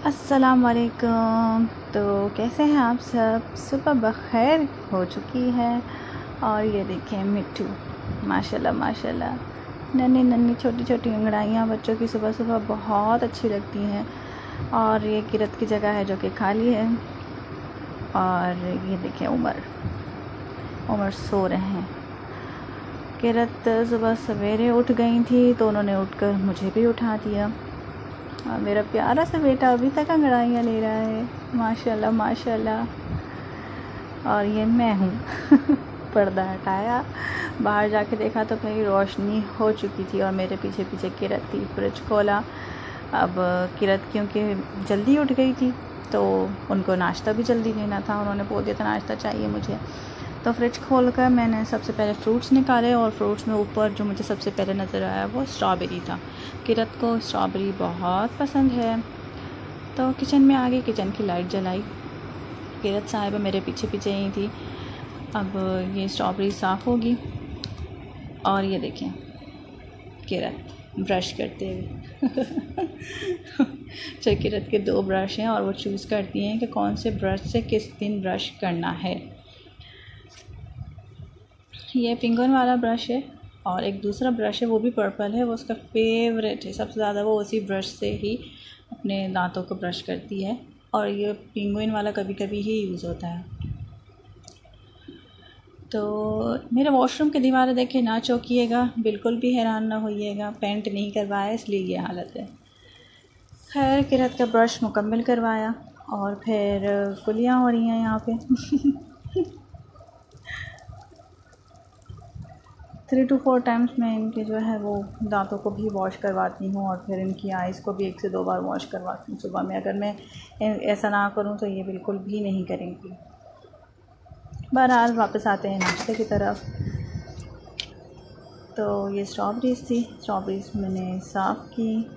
अस्सलाम वालेकुम। तो कैसे हैं आप सब? सुबह बखैर हो चुकी है और ये देखें मिट्ठू, माशाल्लाह माशाल्लाह, नन्ही नन्ही छोटी छोटी अंगड़ाइयाँ बच्चों की सुबह सुबह बहुत अच्छी लगती हैं। और ये किरत की जगह है जो कि खाली है। और ये देखें उमर सो रहे हैं। किरत सुबह सवेरे उठ गई थी तो उन्होंने उठकर मुझे भी उठा दिया। और मेरा प्यारा सा बेटा अभी तक अंगड़ाइयाँ ले रहा है, माशाल्लाह माशाल्लाह। और ये मैं हूँ पर्दा हटाया, बाहर जाके देखा तो कहीं रोशनी हो चुकी थी और मेरे पीछे पीछे किरत थी। फ्रिज खोला। अब किरत क्योंकि जल्दी उठ गई थी तो उनको नाश्ता भी जल्दी लेना था, उन्होंने बोल दिया था नाश्ता चाहिए मुझे। तो फ्रिज खोलकर मैंने सबसे पहले फ्रूट्स निकाले और फ्रूट्स में ऊपर जो मुझे सबसे पहले नज़र आया वो स्ट्रॉबेरी था। किरत को स्ट्रॉबेरी बहुत पसंद है। तो किचन में आ गई, किचन की लाइट जलाई। किरत साहिबा मेरे पीछे पीछे ही थी। अब ये स्ट्रॉबेरी साफ़ होगी। और ये देखें किरत ब्रश करते हुए जो किरत के 2 ब्रश हैं और वो चूज़ करती हैं कि कौन से ब्रश से किस दिन ब्रश करना है। ये पिंगन वाला ब्रश है और एक दूसरा ब्रश है वो भी पर्पल है, वो उसका फेवरेट है। सबसे ज़्यादा वो उसी ब्रश से ही अपने दांतों को ब्रश करती है और ये पिंगुइन वाला कभी कभी ही यूज़ होता है। तो मेरे वॉशरूम की दीवारें देखे ना चौंकिएगा, बिल्कुल भी हैरान ना होइएगा, पेंट नहीं करवाया इसलिए ये हालत है। खैर किरत का ब्रश मुकम्मल करवाया और फिर कुलियाँ हो रही हैं यहाँ पे 3 to 4 टाइम्स मैं इनके जो है वो दांतों को भी वॉश करवाती हूँ और फिर इनकी आइज़ को भी 1 से 2 बार वॉश करवाती हूँ सुबह में। अगर मैं ऐसा ना करूँ तो ये बिल्कुल भी नहीं करेंगी। बहरहाल वापस आते हैं नाश्ते की तरफ। तो ये स्ट्रॉबेरीज़ थी, स्ट्रॉबेरीज़ मैंने साफ़ की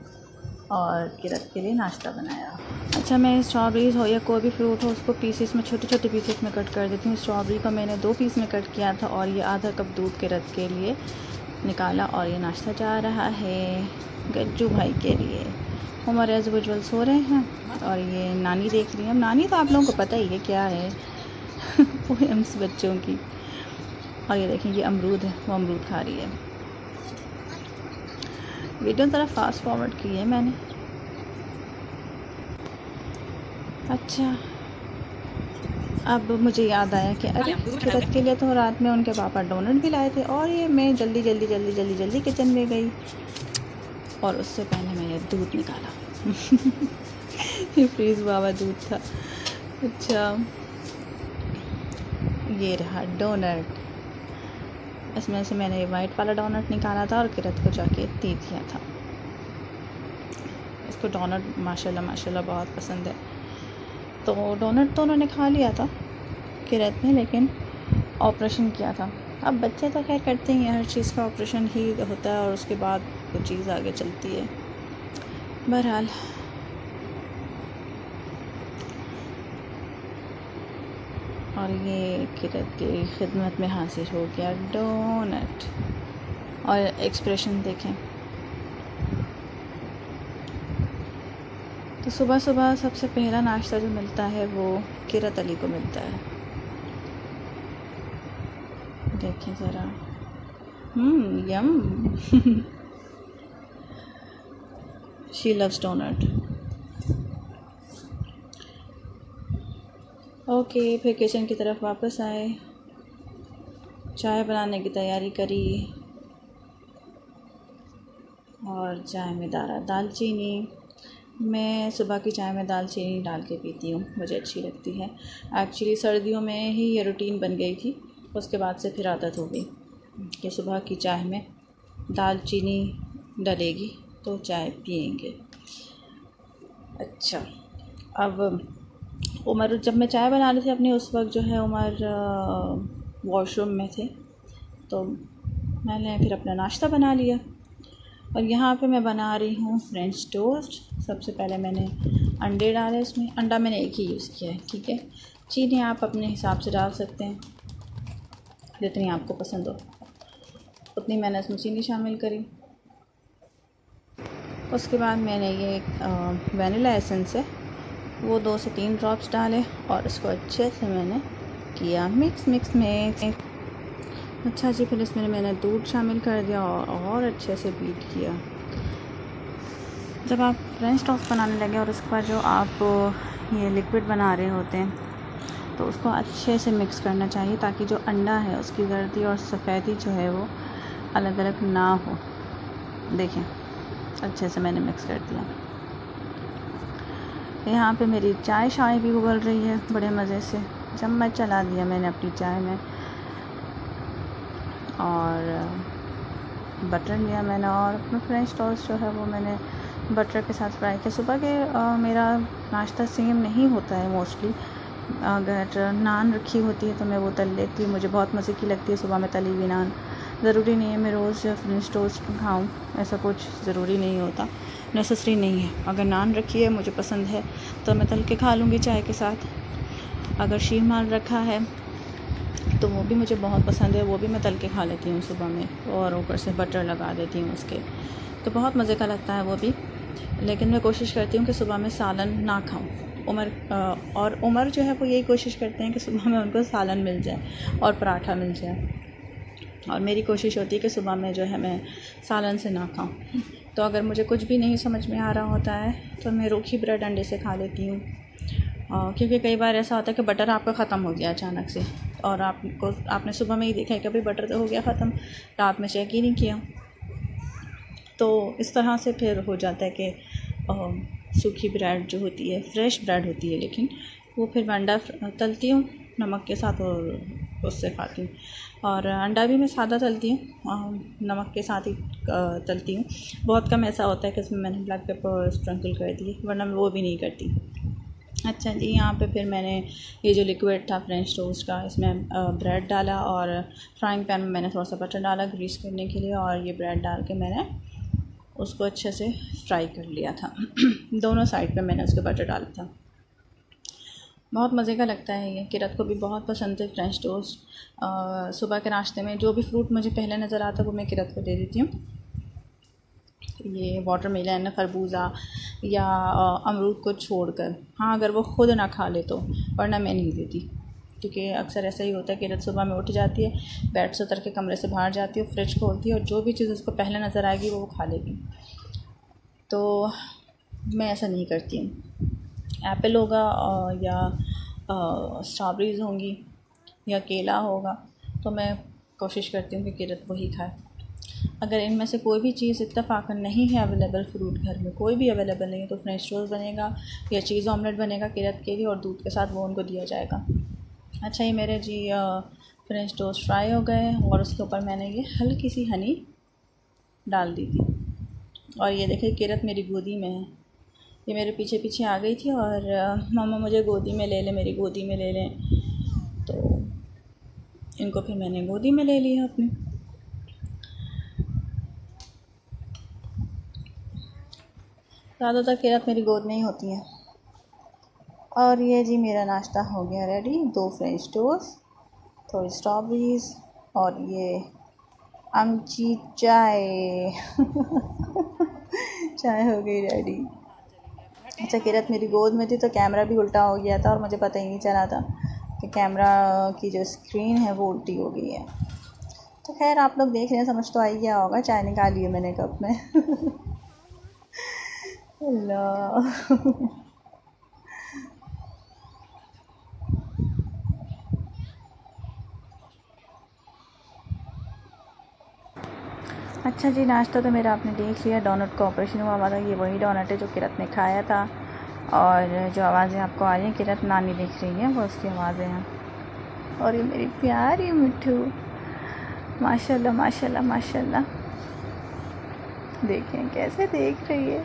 और किरत के लिए नाश्ता बनाया। अच्छा, मैं स्ट्रॉबेरीज़ हो या कोई भी फ्रूट हो उसको पीसेस में, छोटे छोटे पीसेस में कट कर देती हूँ। स्ट्रॉबेरी को मैंने 2 पीस में कट किया था और ये आधा कप दूध किरत के लिए निकाला। और ये नाश्ता जा रहा है गज्जू भाई के लिए। उमर एज़ यूजुअल सो रहे हैं और ये नानी देख रही है। नानी तो आप लोगों को पता ही है क्या है पोएम्स बच्चों की। और ये देखें ये अमरूद है, वो अमरूद खा रही है। वीडियो ज़रा फास्ट फॉरवर्ड की है मैंने। अच्छा, अब मुझे याद आया कि अरे किरत के लिए तो रात में उनके पापा डोनट भी लाए थे और ये मैं जल्दी किचन में गई और उससे पहले मैंने दूध निकाला ये फ्रीज़ हुआ दूध था। अच्छा, ये रहा डोनट। इसमें से मैंने वाइट वाला डोनट निकाला था और किरत को जाके दे दिया था। इसको डोनट माशाल्लाह माशाल्लाह बहुत पसंद है। तो डोनट तो उन्होंने खा लिया था किरत ने, लेकिन ऑपरेशन किया था। अब बच्चे तो खैर करते ही हैं, हर चीज़ का ऑपरेशन ही होता है और उसके बाद वो चीज़ आगे चलती है। बहरहाल और ये किरत की खिदमत में हासिल हो गया डोनट। और एक्सप्रेशन देखें। तो सुबह सुबह सबसे पहला नाश्ता जो मिलता है वो किरत अली को मिलता है। देखें ज़रा, यम शी लव्स डोनट। ओके, फिर किचन की तरफ वापस आए, चाय बनाने की तैयारी करी और चाय में डाला दालचीनी। मैं सुबह की चाय में दालचीनी डाल के पीती हूँ, मुझे अच्छी लगती है। एक्चुअली सर्दियों में ही ये रूटीन बन गई थी, उसके बाद से फिर आदत हो गई कि सुबह की चाय में दालचीनी डलेगी तो चाय पिएंगे। अच्छा, अब उमर, जब मैं चाय बना रही थी अपनी, उस वक्त जो है उमर वॉशरूम में थे, तो मैंने फिर अपना नाश्ता बना लिया। और यहाँ पे मैं बना रही हूँ फ्रेंच टोस्ट। सबसे पहले मैंने अंडे डाले, इसमें अंडा मैंने एक ही यूज़ किया है, ठीक है। चीनी आप अपने हिसाब से डाल सकते हैं, जितनी आपको पसंद हो उतनी मैंने इसमें चीनी शामिल करी। उसके बाद मैंने ये वनीला एसेंस है वो 2 से 3 ड्रॉप्स डाले और उसको अच्छे से मैंने किया मिक्स। अच्छा जी, फिर इसमें मैंने दूध शामिल कर दिया और अच्छे से बीट किया। जब आप फ्रेंच टोस्ट बनाने लगे और उसके बाद जो आप ये लिक्विड बना रहे होते हैं तो उसको अच्छे से मिक्स करना चाहिए ताकि जो अंडा है उसकी जर्दी और सफ़ेदी जो है वो अलग अलग ना हो। देखें, अच्छे से मैंने मिक्स कर दिया। यहाँ पे मेरी चाय भी उबल रही है बड़े मज़े से। चम्मच चला दिया मैंने अपनी चाय में और बटर लिया मैंने और अपना फ्रेंच टोस्ट जो है वो मैंने बटर के साथ फ्राई किया। सुबह के मेरा नाश्ता सेम नहीं होता है मोस्टली। अगर नान रखी होती है तो मैं वो तल लेती हूँ, मुझे बहुत मज़े की लगती है सुबह में तली हुई नान। ज़रूरी नहीं है मैं रोज़ फ्रेंच टोस्ट खाऊँ, ऐसा कुछ ज़रूरी नहीं होता, नेसेसरी नहीं है। अगर नान रखी है मुझे पसंद है तो मैं तल के खा लूँगी चाय के साथ। अगर शीर माल रखा है तो वो भी मुझे बहुत पसंद है, वो भी मैं तल के खा लेती हूँ सुबह में और ऊपर से बटर लगा देती हूँ उसके, तो बहुत मज़े का लगता है वो भी। लेकिन मैं कोशिश करती हूँ कि सुबह में सालन ना खाऊँ। उमर जो है वो यही कोशिश करते हैं कि सुबह में उनको सालन मिल जाए और पराठा मिल जाए, और मेरी कोशिश होती है कि सुबह में जो है मैं सालन से ना खाऊँ। तो अगर मुझे कुछ भी नहीं समझ में आ रहा होता है तो मैं रूखी ब्रेड अंडे से खा लेती हूँ, क्योंकि कई बार ऐसा होता है कि बटर आपका ख़त्म हो गया अचानक से और आपने सुबह में ही देखा है कि भाई बटर तो हो गया ख़त्म, रात में चेक ही नहीं किया। तो इस तरह से फिर हो जाता है कि सूखी ब्रेड जो होती है, फ्रेश ब्रेड होती है, लेकिन वो फिर मैं अंडा तलती हूँ नमक के साथ और उससे खाती हूँ। और अंडा भी मैं सादा तलती हूँ, नमक के साथ ही तलती हूँ। बहुत कम ऐसा होता है कि इसमें मैंने ब्लैक पेपर स्प्रिंकल कर दिए, वरना मैं वो भी नहीं करती। अच्छा जी, यहाँ पे फिर मैंने ये जो लिक्विड था फ्रेंच टोस्ट का, इसमें ब्रेड डाला और फ्राइंग पैन में मैंने थोड़ा सा बटर डाला ग्रीस करने के लिए, और ये ब्रेड डाल के मैंने उसको अच्छे से फ्राई कर लिया था। दोनों साइड पे मैंने उसके बटर डाला था। बहुत मज़े का लगता है ये, किरत को भी बहुत पसंद है फ्रेंच टोस्ट। सुबह के नाश्ते में जो भी फ्रूट मुझे पहले नज़र आता है वो मैं किरत को दे देती हूँ। ये वाटरमेलन, खरबूजा या अमरूद को छोड़कर, हाँ अगर वो ख़ुद ना खा ले तो, वरना मैं नहीं देती, क्योंकि अक्सर ऐसा ही होता है कि किरत सुबह में उठ जाती है, बेड से उतर के कमरे से बाहर जाती है, फ्रिज खोलती है और जो भी चीज़ उसको पहले नज़र आएगी वो खा लेगी। तो मैं ऐसा नहीं करती हूँ। एप्पल होगा या स्ट्रॉबेरीज़ होंगी या केला होगा तो मैं कोशिश करती हूँ कि किरत वही खाए। अगर इनमें से कोई भी चीज़ इत्तफ़ाक़न नहीं है अवेलेबल, फ्रूट घर में कोई भी अवेलेबल नहीं है, तो फ्रेंच टोस्ट बनेगा या चीज़ ऑमलेट बनेगा किरत के लिए और दूध के साथ वो उनको दिया जाएगा। अच्छा, ये मेरे जी फ्रेंच टोस्ट फ्राई हो गए और उसके ऊपर मैंने ये हल्की सी हनी डाल दी थी। और ये देखिए किरत मेरी गोदी में है, ये मेरे पीछे पीछे आ गई थी और मम्मा मुझे गोदी में ले लें, मेरी गोदी में ले लें, तो इनको फिर मैंने गोदी में ले लिया अपनी। ज़्यादातर किरत मेरी गोद में ही होती है। और ये जी मेरा नाश्ता हो गया रेडी, 2 फ्रेंच टोस्ट, थोड़ी स्ट्रॉबेरीज़ और ये अमची चाय। चाय हो गई रेडी। अच्छा, किरत मेरी गोद में थी तो कैमरा भी उल्टा हो गया था और मुझे पता ही नहीं चला था कि कैमरा की जो स्क्रीन है वो उल्टी हो गई है। तो खैर आप लोग देख रहे हैं, समझ तो आ ही गया होगा। चाय निकाली है मैंने कप में। अल्लाह। अच्छा जी, नाश्ता तो मेरा आपने देख लिया। डोनट का ऑपरेशन हुआ था, ये वही डोनट है जो किरत ने खाया था। और जो आवाज़ें आपको आ रही हैं, किरत नानी देख रही है, वो उसकी आवाज़ें हैं। और ये मेरी प्यारी मिट्ठू, माशाल्लाह माशाल्लाह माशाल्लाह, देखें कैसे देख रही है,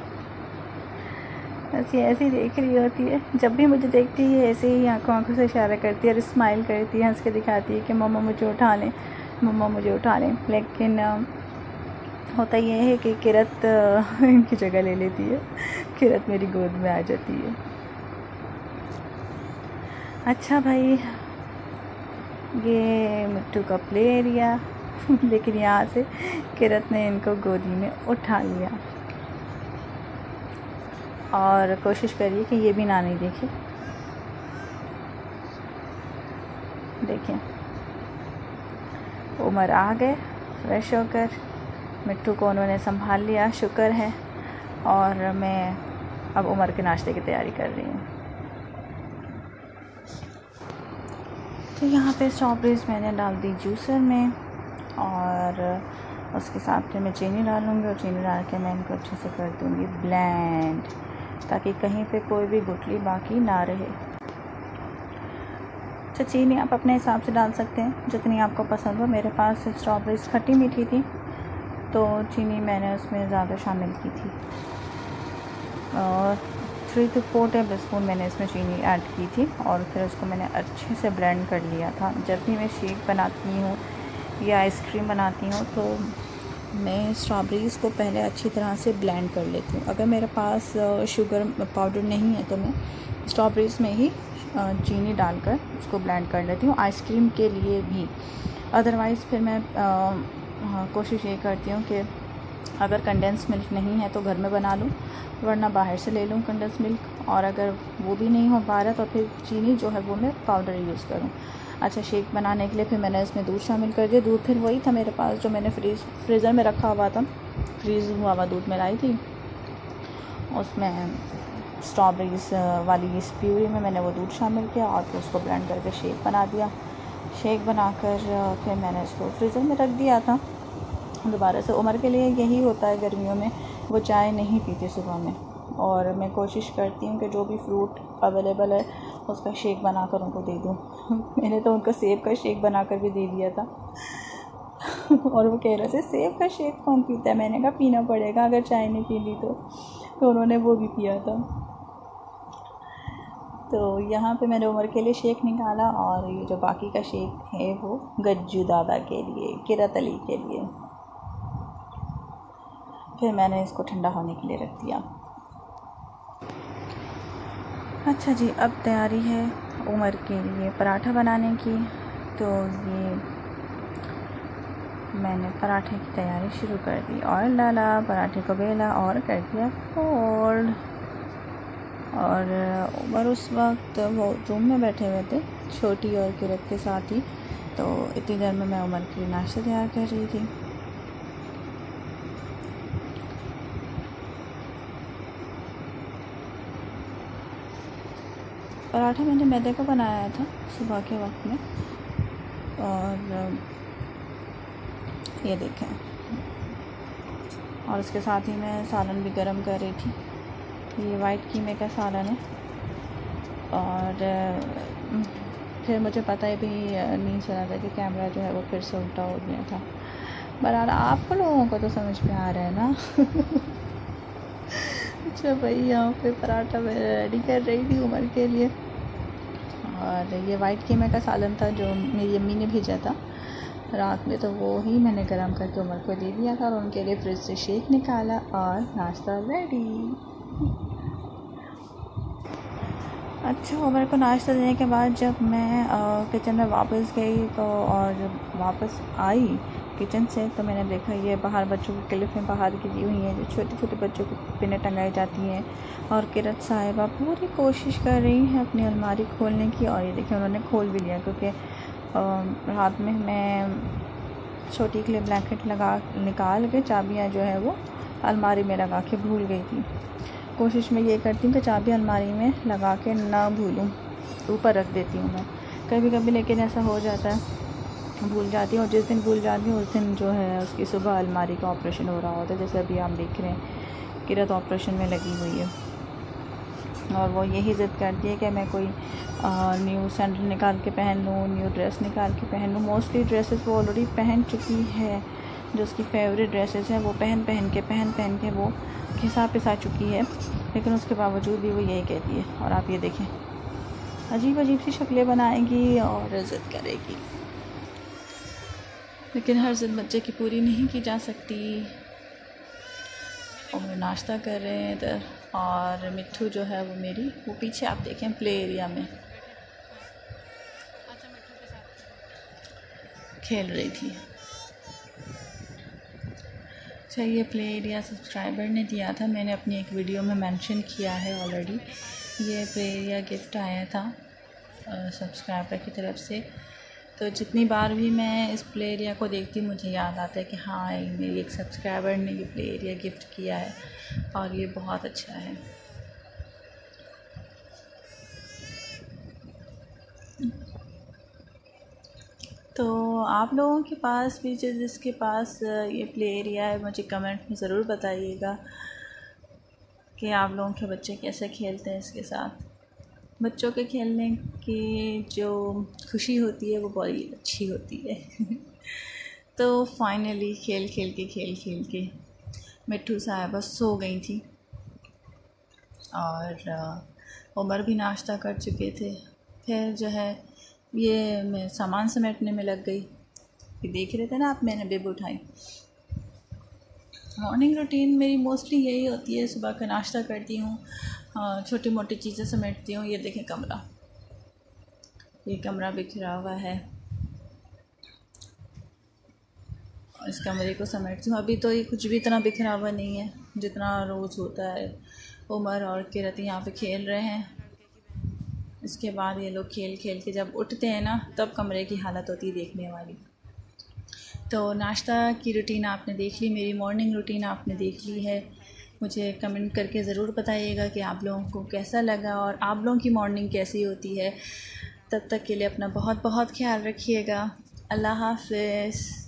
ऐसी देख रही होती है। जब भी मुझे देखती है ऐसे ही आंखों से इशारा करती है और स्माइल करती है, हंस के दिखाती है कि मम्मा मुझे उठा लें, मम्मा मुझे उठा लें। लेकिन होता ये है कि किरत इनकी जगह ले लेती है, किरत मेरी गोद में आ जाती है। अच्छा भाई, ये मिट्टू का प्ले एरिया, लेकिन यहाँ से किरत ने इनको गोदी में उठा लिया। और कोशिश करिए कि ये भी ना नहीं देखे। देखें उमर आ गए फ्रेश होकर, मिट्टू को उन्होंने संभाल लिया, शुक्र है। और मैं अब उमर के नाश्ते की तैयारी कर रही हूँ। तो यहाँ पे स्ट्रॉबेरीज़ मैंने डाल दी जूसर में और उसके साथ फिर मैं चीनी डालूँगी और चीनी डाल के मैं इनको अच्छे से कर दूँगी ब्लेंड, ताकि कहीं पे कोई भी गुठली बाकी ना रहे। तो चीनी आप अपने हिसाब से डाल सकते हैं जितनी आपको पसंद हो। मेरे पास स्ट्रॉबेरीज़ खट्टी मीठी थी तो चीनी मैंने उसमें ज़्यादा शामिल की थी और 3 to 4 टेबल स्पून मैंने इसमें चीनी ऐड की थी और फिर उसको मैंने अच्छे से ब्लेंड कर लिया था। जब भी मैं शेक बनाती हूँ या आइसक्रीम बनाती हूँ तो मैं स्ट्रॉबेरीज़ को पहले अच्छी तरह से ब्लेंड कर लेती हूँ। अगर मेरे पास शुगर पाउडर नहीं है तो मैं स्ट्रॉबेरीज़ में ही चीनी डालकर उसको ब्लेंड कर लेती हूँ आइसक्रीम के लिए भी। अदरवाइज़ फिर मैं कोशिश ये करती हूँ कि अगर कंडेंस मिल्क नहीं है तो घर में बना लूँ, वरना बाहर से ले लूँ कंडेंस मिल्क, और अगर वो भी नहीं हो पा रहा तो फिर चीनी जो है वो मैं पाउडर यूज़ करूँ। अच्छा, शेक बनाने के लिए फिर मैंने इसमें दूध शामिल कर दिया। दूध फिर वही था मेरे पास जो मैंने फ्रीज़र में रखा हुआ था, फ्रीज़ हुआ हुआ दूध में लाई थी। उसमें स्ट्रॉबेरीज़ वाली इस प्यूरी में मैंने वो दूध शामिल किया और फिर उसको ब्लेंड करके शेक बना दिया। शेक बनाकर फिर मैंने इसको फ्रीज़र में रख दिया था दोबारा से। उमर के लिए यही होता है गर्मियों में, वो चाय नहीं पीती सुबह में, और मैं कोशिश करती हूँ कि जो भी फ्रूट अवेलेबल है उसका शेक बनाकर उनको दे दूँ। मैंने तो उनको सेब का शेक बनाकर भी दे दिया था और वो कह रहे थे सेब का शेक कौन पीता है। मैंने कहा पीना पड़ेगा अगर चाय नहीं पी ली तो उन्होंने वो भी पिया था। तो यहाँ पे मैंने उमर के लिए शेक निकाला और ये जो बाकी का शेक है वो गज्जू दादा के लिए, किरत अली के लिए। फिर मैंने इसको ठंडा होने के लिए रख दिया। अच्छा जी, अब तैयारी है उमर के लिए पराठा बनाने की। तो ये मैंने पराठे की तैयारी शुरू कर दी। ऑयल डाला, पराठे को बेला और कर दिया फोल्ड। और उमर उस वक्त वो रूम में बैठे हुए थे छोटी और किरत के साथ ही। तो इतनी देर में मैं उमर के लिए नाश्ता तैयार कर रही थी। पराठा मैंने मैदे का बनाया था सुबह के वक्त में, और ये देखें, और उसके साथ ही मैं सालन भी गरम कर रही थी। ये वाइट कीमे का सालन है। और फिर मुझे पता ही भी नहीं चला था कि कैमरा जो है वो फिर से उल्टा हो गया था। बहरहाल आप लोगों को तो समझ में आ रहा है ना। अच्छा भाई, यहाँ पे पराठा मैं रेडी कर रही थी उमर के लिए। और ये वाइट कीमे का सालन था जो मेरी अम्मी ने भेजा था रात में, तो वो ही मैंने गरम करके उमर को दे दिया था और उनके लिए फ्रिज से शेक निकाला और नाश्ता रेडी। अच्छा, उमर को नाश्ता देने के बाद जब मैं किचन में वापस गई तो, और जब वापस आई किचन से, तो मैंने देखा ये बाहर बच्चों की क्लिपें बाहर की दी हुई हैं जो छोटे छोटे बच्चों को पिनें टंगाई जाती हैं। और किरत साहिबा पूरी कोशिश कर रही हैं अपनी अलमारी खोलने की, और ये देखिए उन्होंने खोल भी लिया, क्योंकि रात में मैं छोटी के लिए ब्लैंकेट निकाल के चाबियाँ जो है वो अलमारी में लगा के भूल गई थी। कोशिश मैं ये करती हूँ कि चाबी अलमारी में लगा के ना भूलूँ, ऊपर रख देती हूँ मैं कभी कभी, लेकिन ऐसा हो जाता है भूल जाती हूँ। और जिस दिन भूल जाती हूँ उस दिन जो है उसकी सुबह अलमारी का ऑपरेशन हो रहा होता है। जैसे अभी आप देख रहे हैं किरत ऑपरेशन में लगी हुई है और वो यही ज़िद करती है कि मैं कोई न्यू सैंडल निकाल के पहन लूँ, न्यू ड्रेस निकाल के पहन लूँ। मोस्टली ड्रेसेस वो ऑलरेडी पहन चुकी है, जो उसकी फेवरेट ड्रेसेस हैं वो पहन पहन के वो घिसा पिसा चुकी है, लेकिन उसके बावजूद भी वो यही कहती है। और आप ये देखें, अजीब अजीब सी शक्लें बनाएगी और ज़िद करेगी, लेकिन हर ज़िद बच्चे की पूरी नहीं की जा सकती। और नाश्ता कर रहे हैं इधर, और मिट्टू जो है वो मेरी वो पीछे आप देखें प्ले एरिया में खेल रही थी। अच्छा, ये प्ले एरिया सब्सक्राइबर ने दिया था, मैंने अपनी एक वीडियो में मेंशन किया है ऑलरेडी। ये प्ले एरिया गिफ्ट आया था सब्सक्राइबर की तरफ से। तो जितनी बार भी मैं इस प्ले एरिया को देखती हूँ मुझे याद आता है कि हाँ, मेरी एक सब्सक्राइबर ने ये प्ले एरिया गिफ्ट किया है और ये बहुत अच्छा है। तो आप लोगों के पास भी जिसके पास ये प्ले एरिया है, मुझे कमेंट में ज़रूर बताइएगा कि आप लोगों के बच्चे कैसे खेलते हैं इसके साथ। बच्चों के खेलने की जो खुशी होती है वो बड़ी अच्छी होती है। तो फाइनली खेल खेल के मिट्ठू साहिबा सो गई थी और उमर भी नाश्ता कर चुके थे। फिर जो है ये मैं सामान समेटने में लग गई। फिर देख रहे थे ना आप, मैंने बेब उठाई। मॉर्निंग रूटीन मेरी मोस्टली यही होती है, सुबह का नाश्ता करती हूँ, छोटी मोटी चीज़ें समेटती हूँ। ये देखें कमरा, ये कमरा बिखरा हुआ है, इस कमरे को समेटती हूँ। अभी तो ये कुछ भी इतना बिखरा हुआ नहीं है जितना रोज़ होता है। उमर और किरत यहाँ पे खेल रहे हैं। इसके बाद ये लोग खेल खेल के जब उठते हैं ना, तब कमरे की हालत होती है देखने वाली। तो नाश्ता की रूटीन आपने देख ली, मेरी मॉर्निंग रूटीन आपने देख ली है। मुझे कमेंट करके ज़रूर बताइएगा कि आप लोगों को कैसा लगा और आप लोगों की मॉर्निंग कैसी होती है। तब तक के लिए अपना बहुत बहुत ख्याल रखिएगा। अल्लाह हाफ़िज़।